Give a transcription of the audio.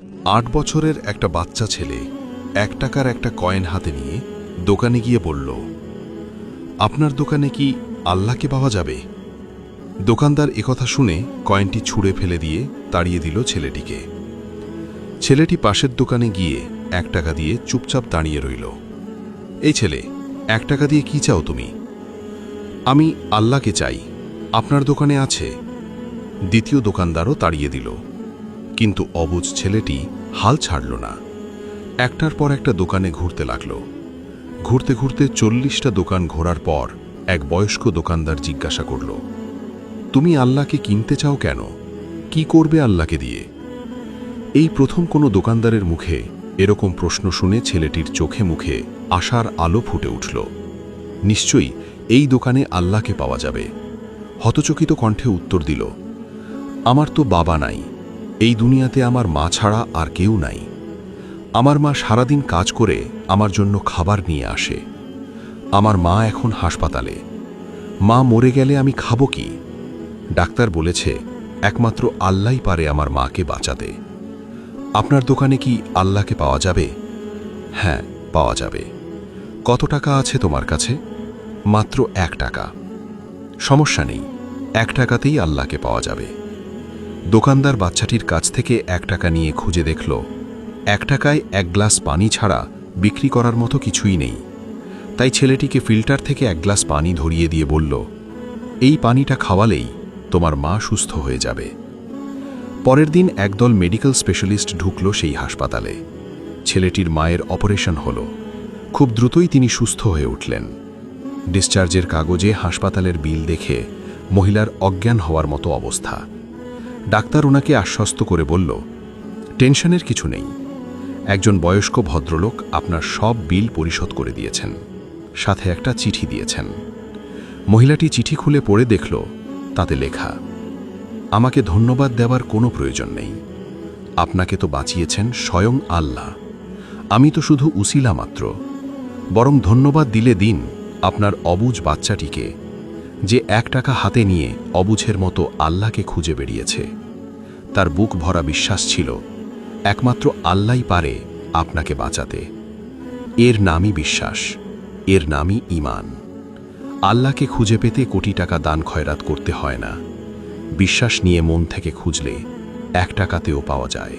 ৮ বছরের একটা বাচ্চা ছেলে ১ টাকার একটা কয়েন হাতে নিয়ে দোকানে গিয়ে বলল, আপনার দোকানে কি আল্লাহকে পাওয়া যাবে? দোকানদার একথা শুনে কয়েনটি ছুঁড়ে ফেলে দিয়ে তাড়িয়ে দিল ছেলেটিকে। ছেলেটি পাশের দোকানে গিয়ে ১ টাকা দিয়ে চুপচাপ দাঁড়িয়ে রইল। এই ছেলে, ১ টাকা দিয়ে কি চাও তুমি? আমি আল্লাহকে চাই, আপনার দোকানে আছে। দ্বিতীয় দোকানদারও তাড়িয়ে দিল। কিন্তু অবুঝ ছেলেটি হাল ছাড়ল না। একটার পর একটা দোকানে ঘুরতে লাগল। ঘুরতে ঘুরতে ৪০টা দোকান ঘোরার পর এক বয়স্ক দোকানদার জিজ্ঞাসা করল, তুমি আল্লাহকে কিনতে চাও কেন? কি করবে আল্লাহকে দিয়ে? এই প্রথম কোনো দোকানদারের মুখে এরকম প্রশ্ন শুনে ছেলেটির চোখে মুখে আশার আলো ফুটে উঠল। নিশ্চয়ই এই দোকানে আল্লাহকে পাওয়া যাবে। হতচকিত কণ্ঠে উত্তর দিল, আমার তো বাবা নাই, এই দুনিয়াতে আমার মা ছাড়া আর কেউ নাই। আমার মা সারাদিন কাজ করে আমার জন্য খাবার নিয়ে আসে। আমার মা এখন হাসপাতালে। মা মরে গেলে আমি খাবো কি? ডাক্তার বলেছে একমাত্র আল্লাহই পারে আমার মাকে বাঁচাতে। আপনার দোকানে কি আল্লাহকে পাওয়া যাবে? হ্যাঁ, পাওয়া যাবে। কত টাকা আছে তোমার কাছে? মাত্র ১ টাকা। সমস্যা নেই, ১ টাকাতেই আল্লাহকে পাওয়া যাবে। দোকানদার বাচ্চাটির কাছ থেকে ১ টাকা নিয়ে খুঁজে দেখল ১ টাকায় ১ গ্লাস পানি ছাড়া বিক্রি করার মতো কিছুই নেই। তাই ছেলেটিকে ফিল্টার থেকে ১ গ্লাস পানি ধরিয়ে দিয়ে বলল, এই পানিটা খাওয়ালেই তোমার মা সুস্থ হয়ে যাবে। পরের দিন একদল মেডিকেল স্পেশালিস্ট ঢুকল সেই হাসপাতালে। ছেলেটির মায়ের অপারেশন হল। খুব দ্রুতই তিনি সুস্থ হয়ে উঠলেন। ডিসচার্জের কাগজে হাসপাতালের বিল দেখে মহিলার অজ্ঞান হওয়ার মতো অবস্থা। ডাক্তার ওনাকে আশ্বস্ত করে বলল, টেনশনের কিছু নেই, একজন বয়স্ক ভদ্রলোক আপনার সব বিল পরিশোধ করে দিয়েছেন, সাথে একটা চিঠি দিয়েছেন। মহিলাটি চিঠি খুলে পড়ে দেখল, তাতে লেখা, আমাকে ধন্যবাদ দেওয়ার কোনো প্রয়োজন নেই, আপনাকে তো বাঁচিয়েছেন স্বয়ং আল্লাহ, আমি তো শুধু উসিলা মাত্র। বরং ধন্যবাদ দিলে দিন আপনার অবুঝ বাচ্চাটিকে, যে ১ টাকা হাতে নিয়ে অবুঝের মতো আল্লাহকে খুঁজে বেরিয়েছে। তার বুক ভরা বিশ্বাস ছিল একমাত্র আল্লাহই পারে আপনাকে বাঁচাতে। এর নামই বিশ্বাস, এর নামই ঈমান। আল্লাহকে খুঁজে পেতে কোটি টাকা দান খয়রাত করতে হয় না। বিশ্বাস নিয়ে মন থেকে খুঁজলে ১ টাকাতেও পাওয়া যায়।